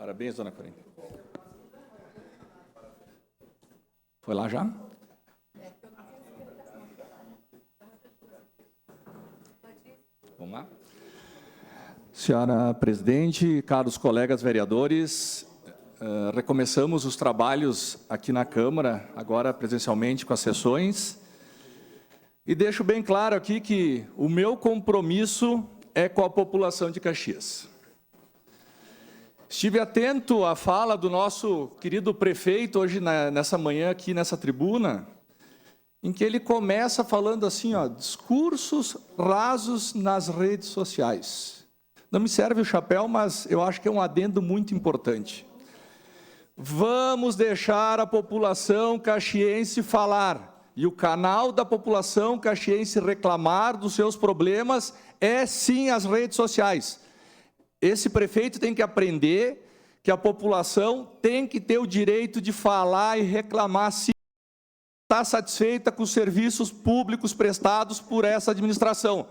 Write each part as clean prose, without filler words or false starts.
Parabéns, dona Corinha. Foi lá já? Vamos lá? Senhora presidente, caros colegas vereadores, recomeçamos os trabalhos aqui na Câmara, agora presencialmente com as sessões, e deixo bem claro aqui que o meu compromisso é com a população de Caxias. Estive atento à fala do nosso querido prefeito hoje nessa manhã aqui nessa tribuna, em que ele começa falando assim, ó, discursos rasos nas redes sociais. Não me serve o chapéu, mas eu acho que é um adendo muito importante. Vamos deixar a população caxiense falar, e o canal da população caxiense reclamar dos seus problemas é sim as redes sociais. Esse prefeito tem que aprender que a população tem que ter o direito de falar e reclamar se está satisfeita com os serviços públicos prestados por essa administração.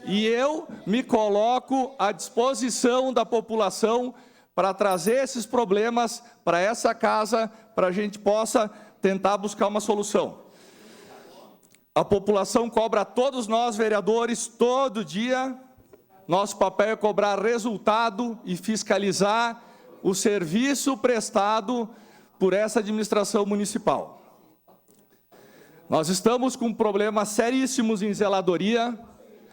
E eu me coloco à disposição da população para trazer esses problemas para essa casa, para a gente possa tentar buscar uma solução. A população cobra a todos nós, vereadores, todo dia. Nosso papel é cobrar resultado e fiscalizar o serviço prestado por essa administração municipal. Nós estamos com problemas seríssimos em zeladoria.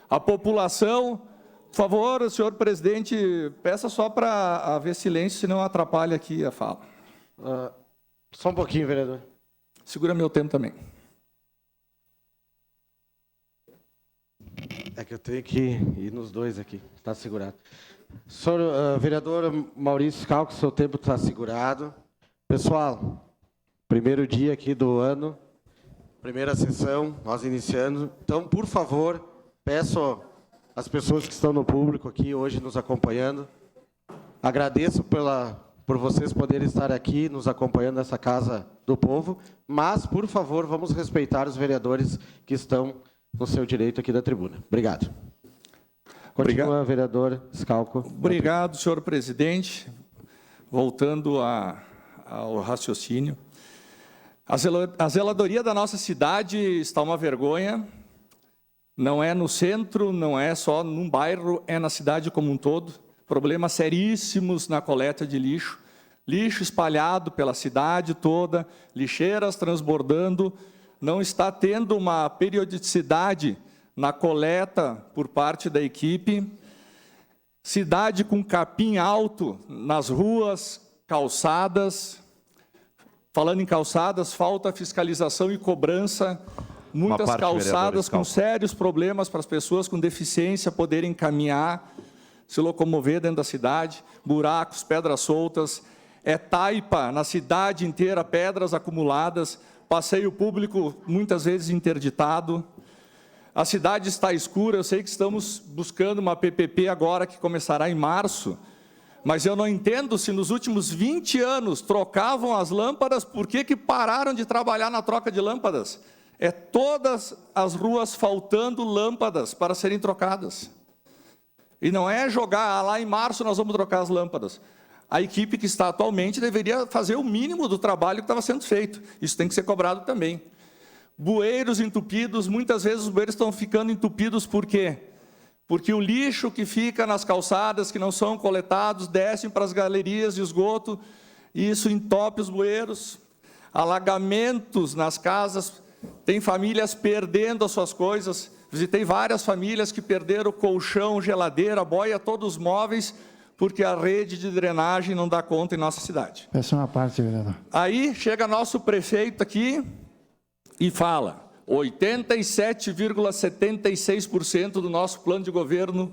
A população, por favor, senhor presidente, peça só para haver silêncio, senão atrapalha aqui a fala. Só um pouquinho, vereador. Segura meu tempo também. É que eu tenho que ir nos dois aqui, está segurado. Senhor vereador Maurício Schalck, seu tempo está segurado. Pessoal, primeiro dia aqui do ano, primeira sessão, nós iniciando. Então, por favor, peço às pessoas que estão no público aqui hoje nos acompanhando, agradeço por vocês poderem estar aqui nos acompanhando nessa Casa do Povo, mas, por favor, vamos respeitar os vereadores que estão no seu direito aqui da tribuna. Obrigado. Continua, vereador Schalck. Obrigado, senhor presidente. Voltando ao raciocínio. A zeladoria da nossa cidade está uma vergonha. Não é no centro, não é só num bairro, é na cidade como um todo. Problemas seríssimos na coleta de lixo. Lixo espalhado pela cidade toda, lixeiras transbordando. Não está tendo uma periodicidade na coleta por parte da equipe. Cidade com capim alto nas ruas, calçadas. Falando em calçadas, falta fiscalização e cobrança. Muitas calçadas com sérios problemas para as pessoas com deficiência poderem caminhar, se locomover dentro da cidade. Buracos, pedras soltas. É taipa na cidade inteira, pedras acumuladas. Passeio público muitas vezes interditado. A cidade está escura, eu sei que estamos buscando uma PPP agora que começará em março, mas eu não entendo se nos últimos 20 anos trocavam as lâmpadas, por que pararam de trabalhar na troca de lâmpadas? É todas as ruas faltando lâmpadas para serem trocadas. E não é jogar lá em março nós vamos trocar as lâmpadas. A equipe que está atualmente deveria fazer o mínimo do trabalho que estava sendo feito. Isso tem que ser cobrado também. Bueiros entupidos, muitas vezes os bueiros estão ficando entupidos por quê? Porque o lixo que fica nas calçadas, que não são coletados, descem para as galerias de esgoto, e isso entope os bueiros. Alagamentos nas casas, tem famílias perdendo as suas coisas. Visitei várias famílias que perderam colchão, geladeira, boia, todos os móveis, porque a rede de drenagem não dá conta em nossa cidade. Peço uma parte, vereador. Aí chega nosso prefeito aqui e fala, 87,76% do nosso plano de governo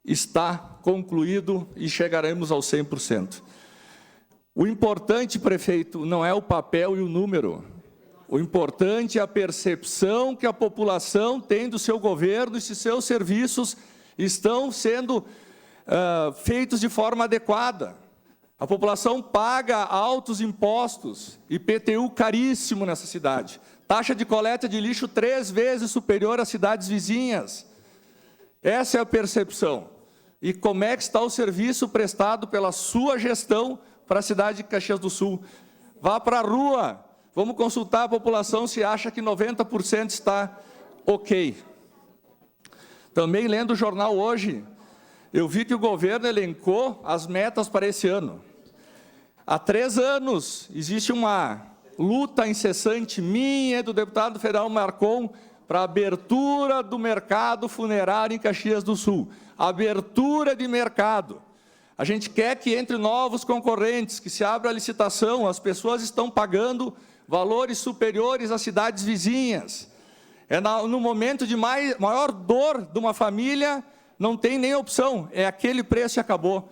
está concluído e chegaremos ao 100%. O importante, prefeito, não é o papel e o número. O importante é a percepção que a população tem do seu governo e se seus serviços estão sendo feitos de forma adequada. A população paga altos impostos, IPTU caríssimo nessa cidade. Taxa de coleta de lixo 3 vezes superior às cidades vizinhas. Essa é a percepção. e como é que está o serviço prestado pela sua gestão para a cidade de Caxias do Sul. Vá para a rua, vamos consultar a população se acha que 90% está ok. Também lendo o jornal hoje, eu vi que o governo elencou as metas para esse ano. Há 3 anos existe uma luta incessante minha e do deputado federal Marcon para a abertura do mercado funerário em Caxias do Sul. Abertura de mercado. A gente quer que entre novos concorrentes, que se abra a licitação, as pessoas estão pagando valores superiores às cidades vizinhas. No momento de maior dor de uma família, não tem nem opção, é aquele preço e acabou.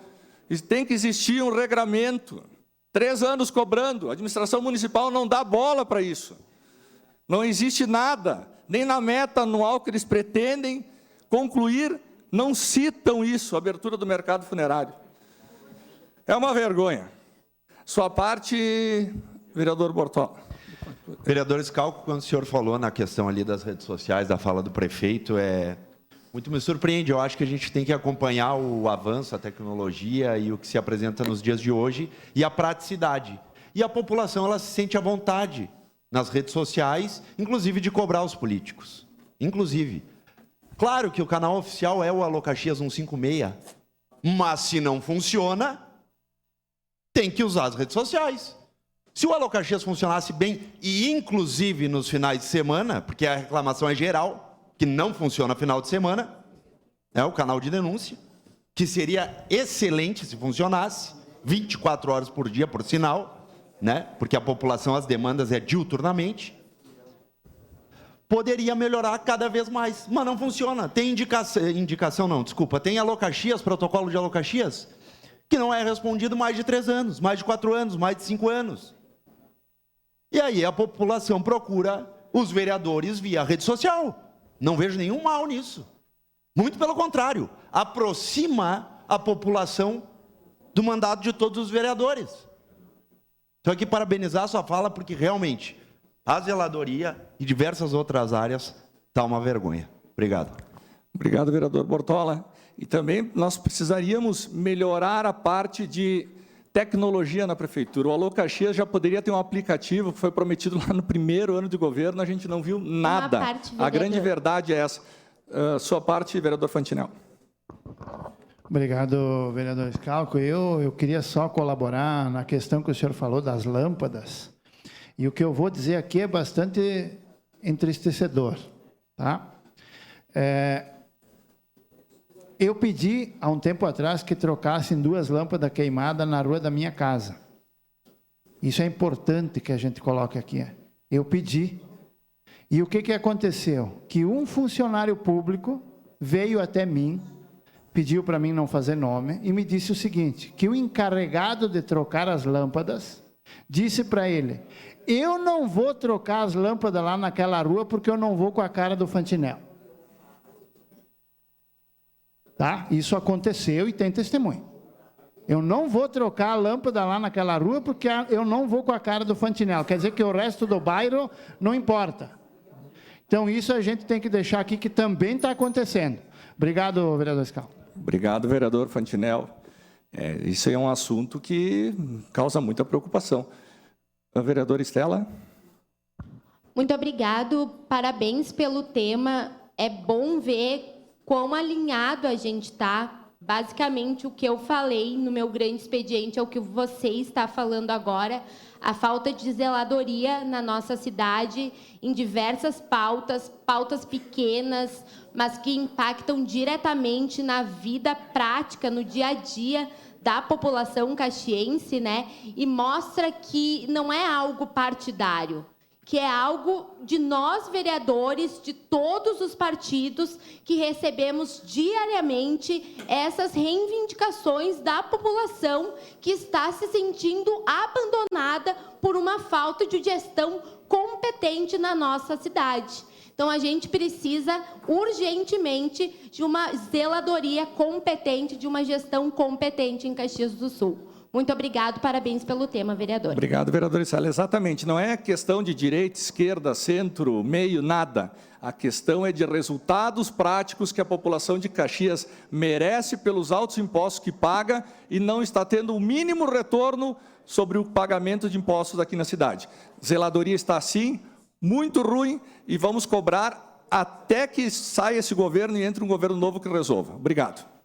E tem que existir um regramento. 3 anos cobrando, a administração municipal não dá bola para isso. Não existe nada, nem na meta anual que eles pretendem concluir, não citam isso, a abertura do mercado funerário. É uma vergonha. Sua parte, vereador Bortola. Vereador Schalck, quando o senhor falou na questão ali das redes sociais, da fala do prefeito, muito me surpreende. Eu acho que a gente tem que acompanhar o avanço, a tecnologia e o que se apresenta nos dias de hoje e a praticidade. E a população, ela se sente à vontade nas redes sociais, inclusive de cobrar os políticos. Inclusive. Claro que o canal oficial é o Alô Caxias 156, mas se não funciona, tem que usar as redes sociais. Se o Alô Caxias funcionasse bem, e inclusive nos finais de semana, porque a reclamação é geral, que não funciona final de semana, é o canal de denúncia, que seria excelente se funcionasse, 24 horas por dia, por sinal, né? Porque a população, as demandas é diuturnamente, poderia melhorar cada vez mais, mas não funciona. Tem tem Alô Caxias, protocolo de Alô Caxias, que não é respondido mais de 3 anos, mais de 4 anos, mais de 5 anos. E aí a população procura os vereadores via rede social. Não vejo nenhum mal nisso. Muito pelo contrário, aproxima a população do mandato de todos os vereadores. Estou aqui parabenizar a sua fala, porque realmente a zeladoria e diversas outras áreas está uma vergonha. Obrigado. Obrigado, vereador Bortola. E também nós precisaríamos melhorar a parte de tecnologia na prefeitura. O Alô Caxias já poderia ter um aplicativo que foi prometido lá no primeiro ano de governo, a gente não viu nada. A grande verdade é essa. Sua parte, vereador Fantinel. Obrigado, vereador Schalck. Eu queria só colaborar na questão que o senhor falou das lâmpadas. E o que eu vou dizer aqui é bastante entristecedor. Tá? Eu pedi, há um tempo atrás, que trocassem 2 lâmpadas queimadas na rua da minha casa. Isso é importante que a gente coloque aqui. Eu pedi. E o que aconteceu? Que um funcionário público veio até mim, pediu para mim não fazer nome, e me disse o seguinte, que o encarregado de trocar as lâmpadas disse para ele, eu não vou trocar as lâmpadas lá naquela rua porque eu não vou com a cara do Fantinel. Tá? Isso aconteceu e tem testemunho. Eu não vou trocar a lâmpada lá naquela rua porque eu não vou com a cara do Fantinel. Quer dizer que o resto do bairro não importa. Então, isso a gente tem que deixar aqui que também está acontecendo. Obrigado, vereador Schalck. Obrigado, vereador Fantinel. Isso é um assunto que causa muita preocupação. A vereadora Estela. Muito obrigado, parabéns pelo tema. É bom ver quão alinhado a gente está. Basicamente, o que eu falei no meu grande expediente é o que você está falando agora. A falta de zeladoria na nossa cidade, em diversas pautas pequenas, mas que impactam diretamente na vida prática, no dia a dia da população caxiense, né? E mostra que não é algo partidário, que é algo de nós, vereadores, de todos os partidos, que recebemos diariamente essas reivindicações da população que está se sentindo abandonada por uma falta de gestão competente na nossa cidade. Então, a gente precisa urgentemente de uma zeladoria competente, de uma gestão competente em Caxias do Sul. Muito obrigado, parabéns pelo tema, vereador. Obrigado, vereador Isala. Exatamente, não é questão de direita, esquerda, centro, meio, nada. A questão é de resultados práticos que a população de Caxias merece pelos altos impostos que paga e não está tendo o mínimo retorno sobre o pagamento de impostos aqui na cidade. Zeladoria está assim, muito ruim, e vamos cobrar até que saia esse governo e entre um governo novo que resolva. Obrigado.